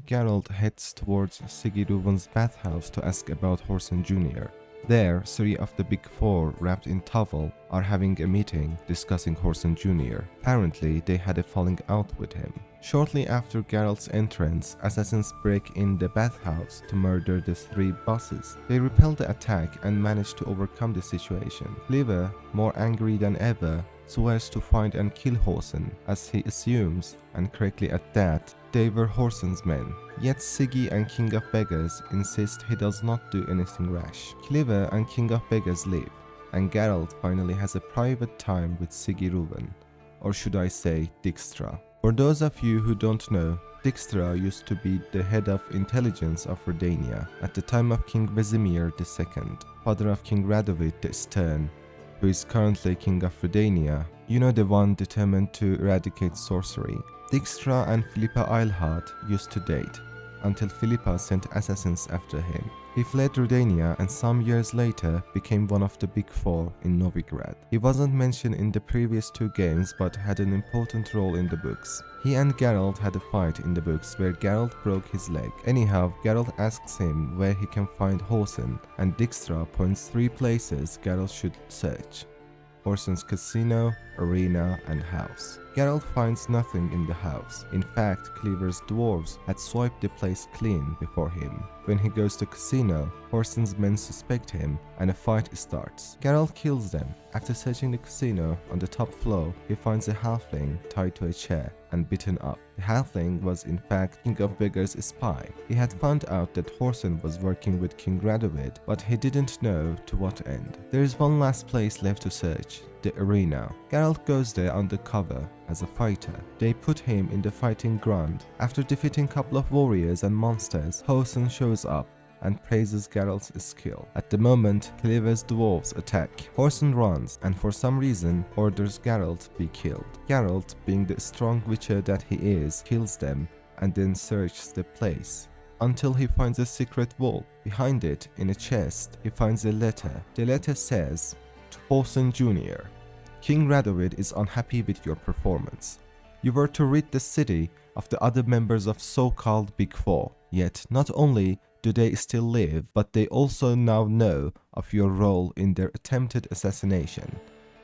Geralt heads towards Sigiruvan's bathhouse to ask about Horson Jr. There, three of the Big Four, wrapped in towel, are having a meeting discussing Horson Jr. Apparently, they had a falling out with him. Shortly after Geralt's entrance, assassins break in the bathhouse to murder the three bosses. They repel the attack and manage to overcome the situation. Clive, more angry than ever, swears to find and kill Horson, as he assumes, and correctly at that, they were Horson's men. Yet Siggy and King of Beggars insist he does not do anything rash. Clive and King of Beggars leave, and Geralt finally has a private time with Sigiruvan, or should I say Dijkstra. For those of you who don't know, Dijkstra used to be the head of intelligence of Redania at the time of King Vesemir II, father of King Radovid the Stern, who is currently King of Redania, you know, the one determined to eradicate sorcery. Dijkstra and Philippa Eilhart used to date, until Philippa sent assassins after him. He fled Redania and some years later became one of the Big Four in Novigrad. He wasn't mentioned in the previous two games but had an important role in the books. He and Geralt had a fight in the books where Geralt broke his leg. Anyhow, Geralt asks him where he can find Horson, and Dijkstra points three places Geralt should search: Horson's casino, arena, and house. Geralt finds nothing in the house. In fact, Cleaver's dwarves had swiped the place clean before him. When he goes to casino, Horson's men suspect him and a fight starts. Geralt kills them. After searching the casino, on the top floor, he finds a halfling tied to a chair and beaten up. The halfling was in fact King of Beggars' spy. He had found out that Horson was working with King Radovid, but he didn't know to what end. There is one last place left to search: the arena. Geralt goes there undercover as a fighter. They put him in the fighting ground. After defeating a couple of warriors and monsters, Horson shows up and praises Geralt's skill. At the moment, Clive's dwarves attack. Horson runs and for some reason orders Geralt be killed. Geralt, being the strong witcher that he is, kills them and then searches the place until he finds a secret wall. Behind it, in a chest, he finds a letter. The letter says, "To Horson Jr. King Radovid is unhappy with your performance. You were to rid the city of the other members of so-called Big Four. Yet not only do they still live, but they also now know of your role in their attempted assassination.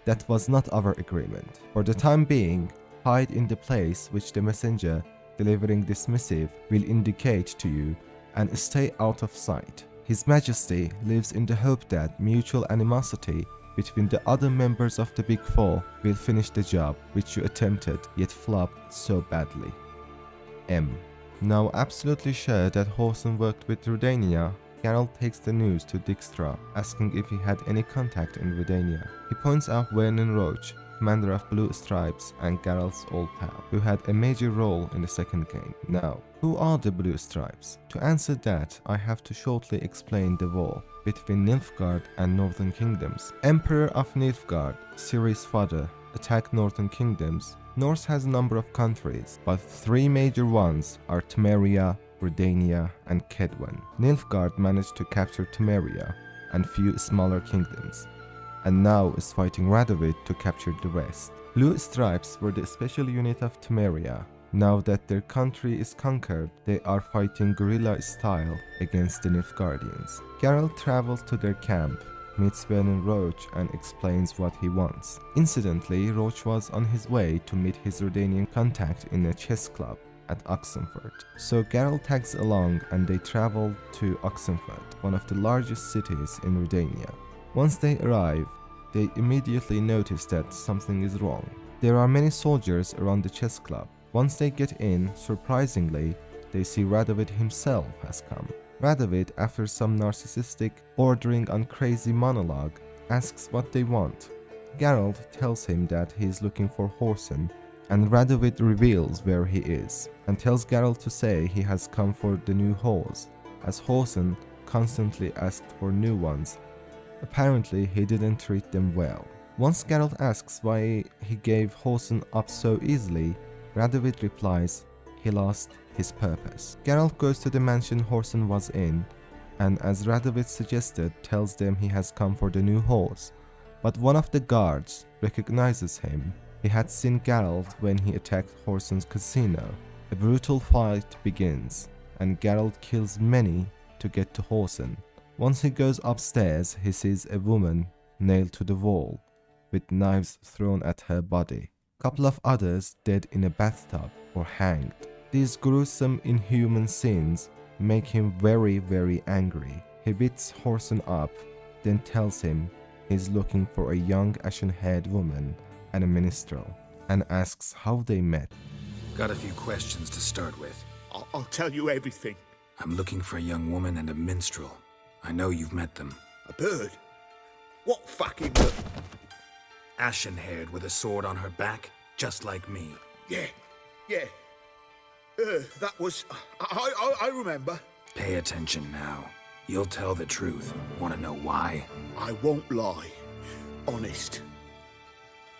That was not our agreement. For the time being, hide in the place which the messenger delivering this missive will indicate to you and stay out of sight. His Majesty lives in the hope that mutual animosity between the other members of the Big Four will finish the job which you attempted yet flopped so badly. M." Now absolutely sure that Horson worked with Redania, Geralt takes the news to Dijkstra, asking if he had any contact in Redania. He points out Vernon Roche, commander of Blue Stripes and Geralt's old pal, who had a major role in the second game. Now, who are the Blue Stripes? To answer that, I have to shortly explain the war between Nilfgaard and Northern Kingdoms. Emperor of Nilfgaard, Ciri's father, attacked Northern Kingdoms. Norse has a number of countries, but three major ones are Temeria, Redania, and Kedwen. Nilfgaard managed to capture Temeria and few smaller kingdoms, and now is fighting Radovid to capture the rest. Blue Stripes were the special unit of Temeria. Now that their country is conquered, they are fighting guerrilla style against the Nilfgaardians. Geralt travels to their camp, meets Vernon Roche and explains what he wants. Incidentally, Roche was on his way to meet his Redanian contact in a chess club at Oxenford. So Geralt tags along and they travel to Oxenford, one of the largest cities in Redania. Once they arrive, they immediately notice that something is wrong. There are many soldiers around the chess club. Once they get in, surprisingly, they see Radovid himself has come. Radovid, after some narcissistic, bordering on crazy monologue, asks what they want. Geralt tells him that he is looking for Horson, and Radovid reveals where he is, and tells Geralt to say he has come for the new halls, as Horson constantly asked for new ones. Apparently, he didn't treat them well. Once Geralt asks why he gave Horson up so easily, Radovid replies he lost his purpose. Geralt goes to the mansion Horson was in, and as Radovid suggested, tells them he has come for the new halls. But one of the guards recognizes him. He had seen Geralt when he attacked Horson's casino. A brutal fight begins, and Geralt kills many to get to Horsen. Once he goes upstairs, he sees a woman nailed to the wall, with knives thrown at her body. Couple of others dead in a bathtub or hanged. These gruesome, inhuman scenes make him very, very angry. He beats Horsen up, then tells him he's looking for a young ashen-haired woman and a minstrel, and asks how they met. Got a few questions to start with. I'll tell you everything. I'm looking for a young woman and a minstrel. I know you've met them. A bird? What fucking bird? Ashen-haired with a sword on her back, just like me. Yeah. That was... I remember. Pay attention now. You'll tell the truth. Want to know why? I won't lie. Honest.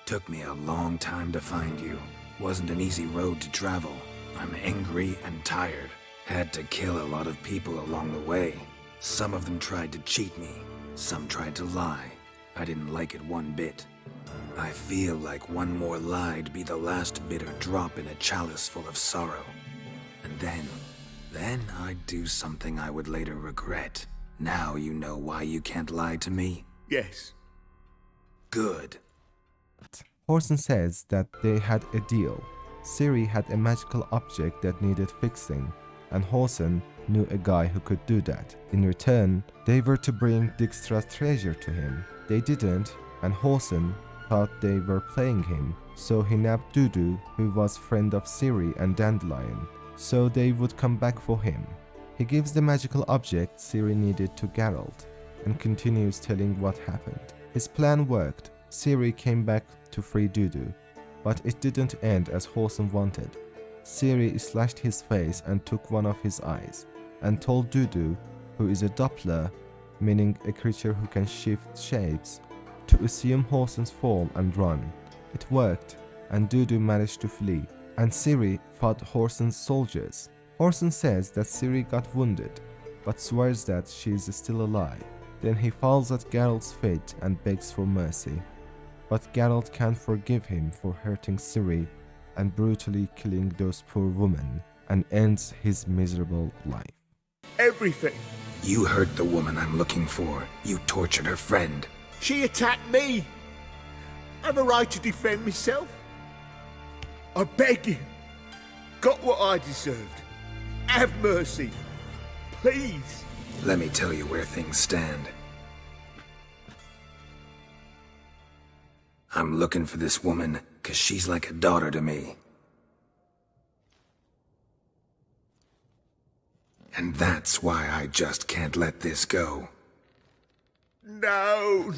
Took me a long time to find you. Wasn't an easy road to travel. I'm angry and tired. Had to kill a lot of people along the way. Some of them tried to cheat me. Some tried to lie. I didn't like it one bit. I feel like one more lie'd be the last bitter drop in a chalice full of sorrow. And then I'd do something I would later regret. Now you know why you can't lie to me? Yes. Good. Horsen says that they had a deal. Ciri had a magical object that needed fixing, and Horsen knew a guy who could do that. In return, they were to bring Dijkstra's treasure to him. They didn't, and Horsen thought they were playing him, so he nabbed Dudu, who was friend of Ciri and Dandelion, so they would come back for him. He gives the magical object Ciri needed to Geralt, and continues telling what happened. His plan worked. Ciri came back to free Dudu, but it didn't end as Horsen wanted. Ciri slashed his face and took one of his eyes, and told Dudu, who is a Doppler, meaning a creature who can shift shapes, to assume Horsen's form and run. It worked, and Dudu managed to flee, and Ciri fought Horsen's soldiers. Horsen says that Ciri got wounded, but swears that she is still alive. Then he falls at Geralt's feet and begs for mercy. But Geralt can't forgive him for hurting Ciri and brutally killing those poor women, and ends his miserable life. Everything. You hurt the woman I'm looking for. You tortured her friend. She attacked me. I have a right to defend myself. I beg you. Got what I deserved. Have mercy. Please. Let me tell you where things stand. I'm looking for this woman, 'cause she's like a daughter to me. And that's why I just can't let this go. No.